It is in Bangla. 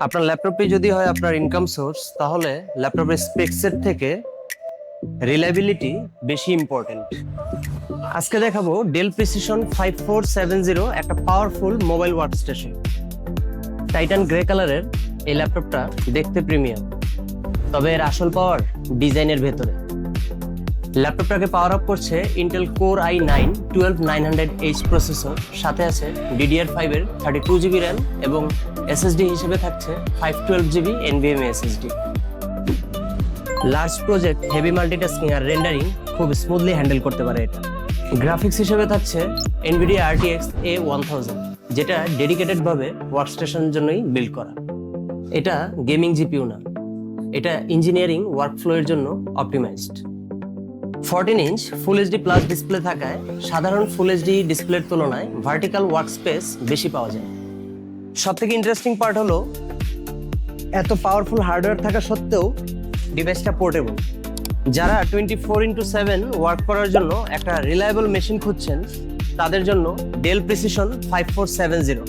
আপনার ল্যাপটপটি যদি হয় আপনার ইনকাম সোর্স, তাহলে ল্যাপটপের স্পেক্সের থেকে রিলায়েবিলিটি বেশি ইম্পর্টেন্ট। আজকে দেখাবো ডেল প্রিসিশন 5470, একটা powerful mobile workstation. Titan grey কালারের এই ল্যাপটপটা দেখতে প্রিমিয়াম, তবে এর আসল পাওয়ার ডিজাইনের ভেতরে। ল্যাপটপটাকে পাওয়ার আপ করছে Intel core i9 12900H processor, সাথে আছে DDR5 এর 32GB র্যাম এবং SSD হিসেবে থাকছে 512GB NVMe SSD। Large project, heavy multitasking আর রেন্ডারিং খুব স্মুথলি হ্যান্ডেল করতে পারে এটা। গ্রাফিক্স হিসেবে থাকছে NVIDIA RTX A1000, যেটা ডেডিকেটেড ভাবে ওয়ার্কস্টেশনের জন্যই বিল্ড করা। এটা গেমিং জিপিইউ না, এটা ইঞ্জিনিয়ারিং ওয়ার্কফ্লো এর জন্য optimised. 14 inch full HD plus display থাকায় সাধারণ ফুল এইচডি ডিসপ্লের তুলনায় ভার্টিক্যাল ওয়ার্ক স্পেস বেশি পাওয়া যায়। সবথেকে ইন্টারেস্টিং পার্ট হলো এত পাওয়ারফুল হার্ডওয়্যার থাকা সত্ত্বেও ডিভাইসটা পোর্টেবল। যারা 24x7 ওয়ার্ক করার জন্য একটা রিলায়েবল মেশিন খুঁজছেন, তাদের জন্য ডেল প্রিসিশন 5470